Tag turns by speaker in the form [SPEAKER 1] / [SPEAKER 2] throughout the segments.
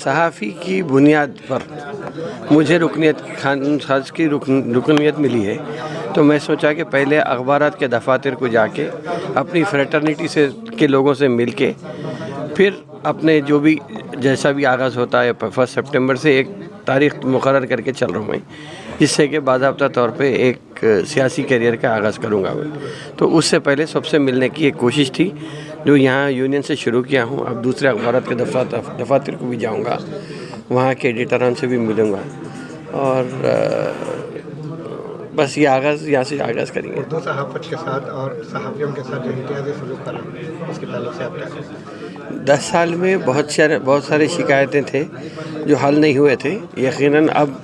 [SPEAKER 1] सहाफ़ी की बुनियाद पर मुझे रुकनियत खान साज की रुकनियत मिली है, तो मैं सोचा कि पहले अखबारात के दफातर को जाके अपनी फ्रेटर्निटी से के लोगों से मिल के फिर अपने जो भी जैसा भी आगाज़ होता है 1 सितंबर से एक तारीख़ मुकर्रर करके चल रहा हूँ मैं, जिससे कि बाज़ाब्ता तौर पे एक सियासी करियर का आगाज़ करूँगा मैं। तो उससे पहले सबसे मिलने की एक कोशिश थी जो यहाँ यूनियन से शुरू किया हूँ। अब दूसरे अखबारात के दफातर को भी जाऊँगा, वहाँ के एडिटरान से भी मिलूँगा और बस ये आगाज़ यहाँ से आगाज़ करेंगे।
[SPEAKER 2] उर्दू सहाफ़त के साथ और सहाफ़ियों के साथ जो इम्तियाज़ी सलूक करा, उसके ताल्लुक से आप क्या कहें?
[SPEAKER 1] 10 साल में बहुत सारी शिकायतें थे जो हल नहीं हुए थे। यकीनन अब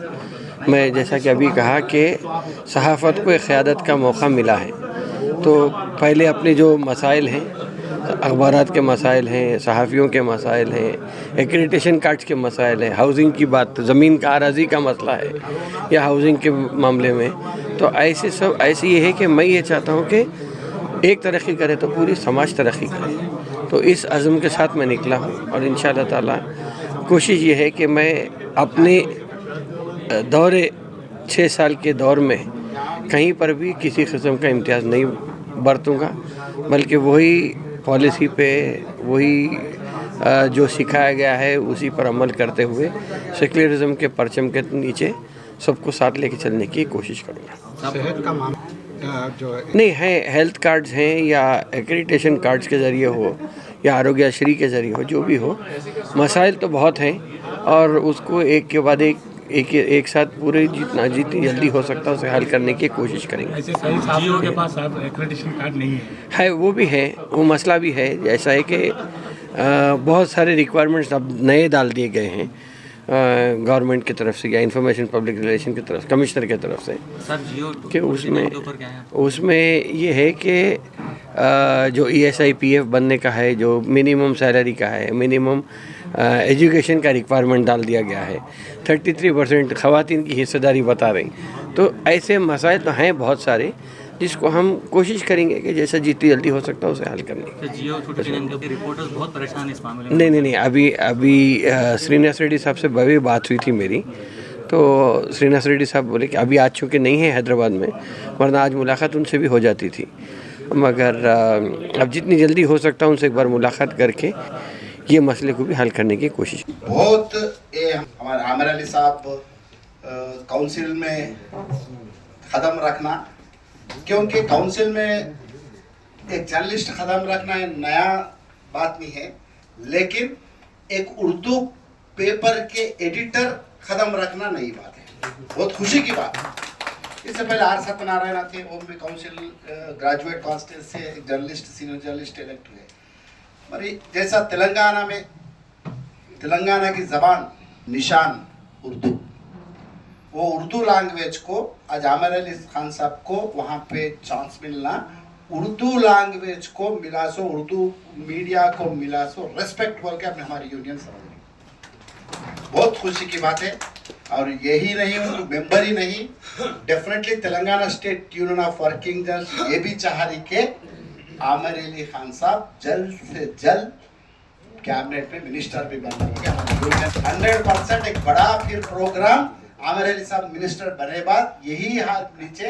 [SPEAKER 1] मैं जैसा कि अभी कहा कि सहाफ़त को एक क़यादत का मौका मिला है, तो पहले अपने जो मसाइल हैं, अखबारात के मसाइल हैं, सहाफ़ियों के मसाइल हैं, एक्रेडिटेशन कार्ड्स के मसाइल हैं, हाउसिंग की बात, ज़मीन का अराज़ी का मसला है या हाउसिंग के मामले में, तो ऐसे ये है कि मैं ये चाहता हूँ कि एक तरक्की करे तो पूरी समाज तरक्की करे। तो इस अज़्म के साथ मैं निकला हूँ और इंशाअल्लाह ताला कोशिश ये है कि मैं अपने दौरे 6 साल के दौर में कहीं पर भी किसी किस्म का इम्तियाज़ नहीं बरतूँगा, बल्कि वही पॉलिसी पे वही जो सिखाया गया है उसी पर अमल करते हुए सेकुलरिज़म के परचम के नीचे सबको साथ लेके चलने की कोशिश करूँगा।
[SPEAKER 2] सेहत का मामला जो
[SPEAKER 1] नहीं है, हेल्थ कार्ड्स हैं या एक्रेडिटेशन कार्ड्स के ज़रिए हो या आरोग्यश्री के ज़रिए हो, जो भी हो, मसाइल तो बहुत हैं और उसको एक के बाद एक साथ पूरे जितनी जल्दी हो सकता है उसे हल करने की कोशिश करेंगे।
[SPEAKER 3] ऐसे कई साथियों के पास अब एक्रेडिटेशन कार्ड नहीं है।
[SPEAKER 1] वो भी है, वो मसला भी है। जैसा है कि बहुत सारे रिक्वायरमेंट्स अब नए डाल दिए गए हैं गवर्नमेंट की तरफ से या इंफॉर्मेशन पब्लिक रिलेशन की तरफ, कमिश्नर की तरफ से, कि उसमें ये है कि जो ESIPF बनने का है, जो मिनिमम सैलरी का है, मिनिमम एजुकेशन का रिक्वायरमेंट डाल दिया गया है, 33% ख़वातीन की हिस्सेदारी बता रही। तो ऐसे मसाइल तो हैं बहुत सारे जिसको हम कोशिश करेंगे कि जैसा जितनी जल्दी हो सकता है उसे हल करने की।
[SPEAKER 3] रिपोर्टर्स बहुत परेशान हैं इस मामले में।
[SPEAKER 1] नहीं, अभी श्रीनिवास रेड्डी साहब से भी बात हुई थी मेरी, तो श्रीनिवास रेड्डी साहब बोले कि अभी आज चूँकि नहीं है हैदराबाद में, वरना आज मुलाकात उनसे भी हो जाती थी, मगर अब जितनी जल्दी हो सकता है उनसे एक बार मुलाकात करके ये मसले को भी हल करने की कोशिश।
[SPEAKER 4] बहुत हमारे आमिर अली साहब काउंसिल में कदम रखना, क्योंकि काउंसिल में एक जर्नलिस्ट कदम रखना नया बात नहीं है, लेकिन एक उर्दू पेपर के एडिटर कदम रखना नई बात है, बहुत खुशी की बात है। इससे पहले R सत्यनारायण थे, वो भी काउंसिल ग्रेजुएट कॉन्स्टेंस से एक जर्नलिस्ट, सीनियर जर्नलिस्ट इलेक्ट हुए। मरी जैसा तेलंगाना की ज़बान निशान उर्दू, वो उर्दू लैंग्वेज को आज आमिर अली खान साहब को वहाँ पे चांस मिलना, उर्दू लैंग्वेज को मिला सो, उर्दू मीडिया को मिला सो, रेस्पेक्ट बोल के अपने हमारी यूनियन समझ रही, बहुत खुशी की बात है। और यही नहीं, मेंबर ही नहीं, definitely Telangana state union of working journalist ये भी चाह रही के आमिर अली खान साहब जल्द से जल्द कैबिनेट में मिनिस्टर भी बन रहे हैं। 100% एक बड़ा फिर प्रोग्राम आमिर अली साहब मिनिस्टर बने बाद यही हाथ नीचे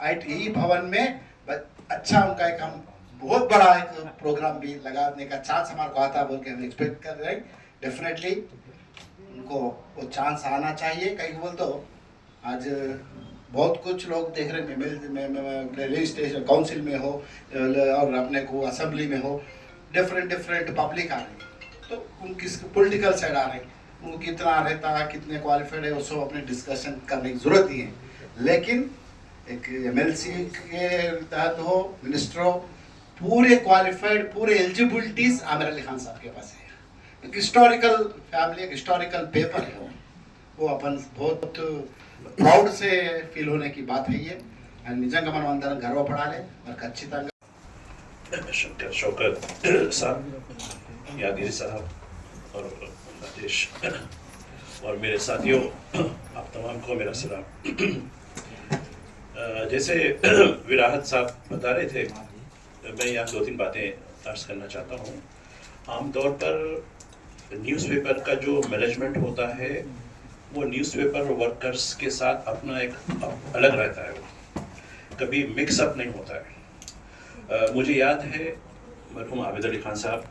[SPEAKER 4] यही भवन में अच्छा उनका एक हम बहुत बड़ा एक प्रोग्राम भी लगाने का चांस हमारे को आता बोल के हम एक्सपेक्ट कर रहे हैं। डेफिनेटली उनको वो चांस आना चाहिए। कहीं बोल तो आज बहुत कुछ लोग देख रहे हैं लेजिस्लेशन काउंसिल में हो और अपने को असेंबली में हो, डिफरेंट पब्लिक आ रही है, तो उनकी पॉलिटिकल साइड आ रही है, उनको कितना रहता है, कितने क्वालिफाइड है, उसको अपने डिस्कशन करने की जरूरत ही है। लेकिन एक MLC के तहत हो, मिनिस्टर हो, पूरे क्वालिफाइड, पूरे एलिजिबिलिटीज आमिर अली खान साहब के पास है। एक हिस्टोरिकल फैमिली, एक हिस्टोरिकल पेपर है, वो अपन बहुत प्राउड से फील होने की बात है ये। निजंगा మనం అందరం గర్వపడాలి और ఖచ్చితంగా
[SPEAKER 5] शौकत साहब, यादगिरी साहब और राजेश और मेरे साथियों, आप तमाम को मेरा सलाम। जैसे विराहत साहब बता रहे थे, मैं यहाँ 2-3 बातें अर्ज करना चाहता हूँ। आमतौर पर न्यूज़पेपर का जो मैनेजमेंट होता है वो न्यूज़पेपर वर्कर्स के साथ अपना एक अलग रहता है, वो कभी मिक्सअप नहीं होता है। मुझे याद है मरहूम आबिद अली खान साहब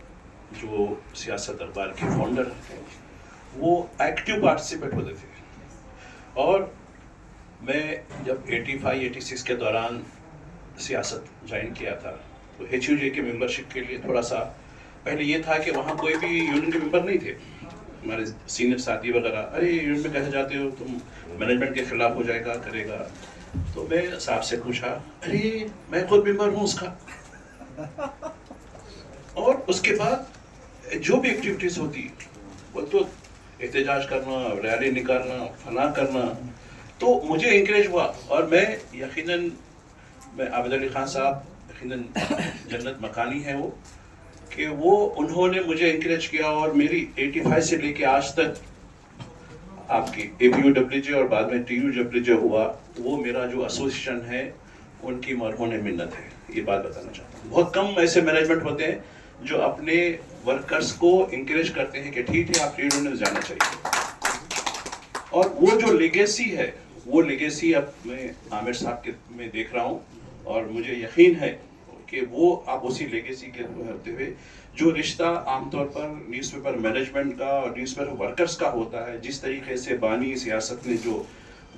[SPEAKER 5] जो सियासत दरबार के फाउंडर थे, वो एक्टिव पार्टिसिपेट होते थे। और मैं जब 85-86 के दौरान सियासत ज्वाइन किया था तो HUJ के मेंबरशिप के लिए थोड़ा सा पहले ये था कि वहाँ कोई भी यूनियन के मेंबर नहीं थे। हमारे सीनियर साथी वगैरह, अरे यूनियन में कैसे जाते हो तुम, मैनेजमेंट के खिलाफ हो जाएगा करेगा। तो मैं साहब से पूछा, अरे मैं खुद मेंबर हूँ उसका। और उसके बाद जो भी एक्टिविटीज़ होती वो तो एहतजाज करना, रैली निकालना, फना करना, तो मुझे इंकरेज हुआ। और मैं यकीनन मैं आबिद अली खान साहब यकीनन जन्नत मकानी है वो, कि वो उन्होंने मुझे इंकरेज किया। और मेरी 85 से लेके आज तक आपकी APUWJ और बाद में TUWJ हुआ, वो मेरा जो एसोसिएशन है उनकी मरहून मिन्नत है। ये बात बताना चाहता हूँ। बहुत कम ऐसे मैनेजमेंट होते हैं जो अपने वर्कर्स को इंकरेज करते हैं कि ठीक है आप ट्रेड यूनियन जाना चाहिए। और वो जो लेगेसी है, वो लेगेसी अब मैं आमिर साहब के में देख रहा हूँ, और मुझे यकीन है कि वो आप उसी लेगेसी के होते हुए जो रिश्ता आमतौर पर न्यूज़पेपर मैनेजमेंट का और न्यूज़पेपर वर्कर्स का होता है, जिस तरीके से बानी सियासत ने जो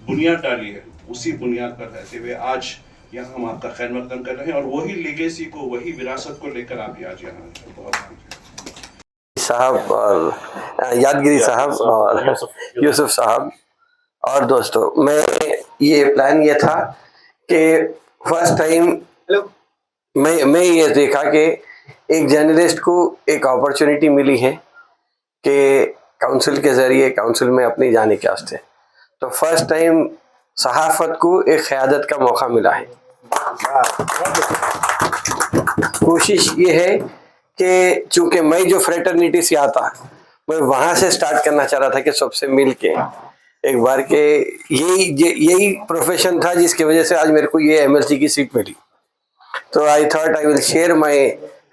[SPEAKER 5] बुनियाद डाली है, उसी बुनियाद पर रहते हुए आज यहाँ हम आपका खैर मकदम कर रहे हैं। और वही लेगेसी को, वही विरासत को लेकर आप आज यहाँ हैं। बहुत
[SPEAKER 1] साहब और यादगिरी साहब और यूसुफ साहब और दोस्तों, मैं ये प्लान ये था कि फर्स्ट टाइम मैं ये देखा कि एक जर्नलिस्ट को एक अपॉर्चुनिटी मिली है कि काउंसिल के ज़रिए काउंसिल में अपनी जाने के वास्ते, तो फर्स्ट टाइम सहाफ़त को एक क़यादत का मौका मिला है। कोशिश ये है कि चूँकि मैं जो फ्रेटर्निटी से आता, मैं वहाँ से स्टार्ट करना चाह रहा था कि सबसे मिल के एक बार के यही प्रोफेशन था जिसकी वजह से आज मेरे को ये MLC की सीट मिली। तो I thought I will share my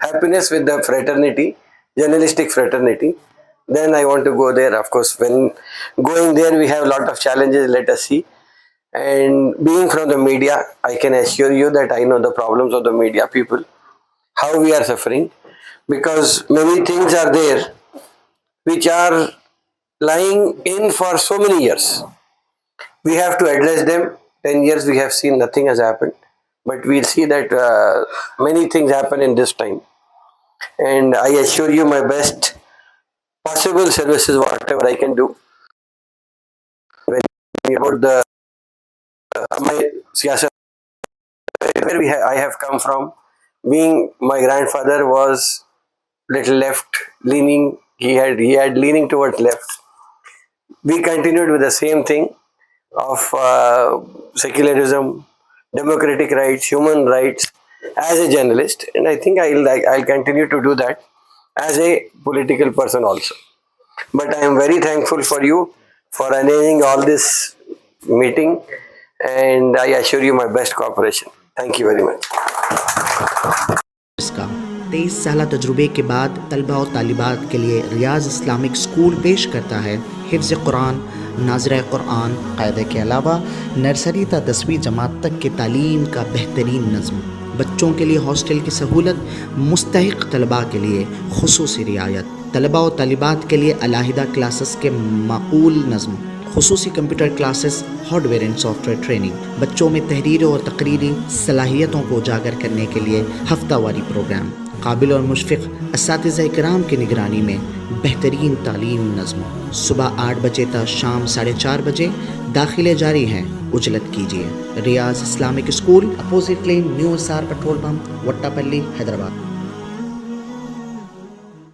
[SPEAKER 1] happiness with the fraternity, journalistic fraternity. Then I want to go there. Of course, when going there, we have a lot of challenges. Let us see. And being from the media, I can assure you that I know the problems of the media people, how we are suffering, because many things are there which are lying in for so many years. We have to address them. 10 years we have seen nothing has happened, but we'll see that many things happen in this time. And I assure you my best possible services, whatever I can do. When about the my siyasat, where I have come from, being my grandfather was little left leaning, he had leaning towards left. We continued with the same thing of secularism, democratic rights, human rights as a journalist, and I think I'll continue to do that as a political person also. But I am very thankful for you for arranging all this meeting, and I assure you my best cooperation. Thank you very much.
[SPEAKER 6] इसका 23 साल तजुर्बे के बाद तलबा और तालिबात के लिए रियाज Islamic school पेश करता है हिफ्ज़ कुरान, नाज़िरा कुरान क़ायदे के अलावा नर्सरी ता 10वीं जमात तक की तालीम का बेहतरीन नज़्म, बच्चों के लिए हॉस्टल की सहूलत, मुस्तहिक़ तलबा के लिए खुसूसी रियायत, तलबा और तालिबात के लिए अलहदा क्लासेस के माकूल नज़्म, खुसूसी computer classes, hardware and software training, बच्चों में तहरीरी और तकरीरी सलाहियतों को उजागर करने के लिए हफ्तावारी प्रोग्राम, काबिल और मुशफ़िक़ असातिज़ा इकराम की निगरानी में बेहतरीन तालीम नज़्म। सुबह 8 बजे तक शाम 4:30 बजे दाखिले जारी हैं, उजलत कीजिए। Riyaz Islamic school, opposite lane, new SR petrol pump, Vattepally, Hyderabad.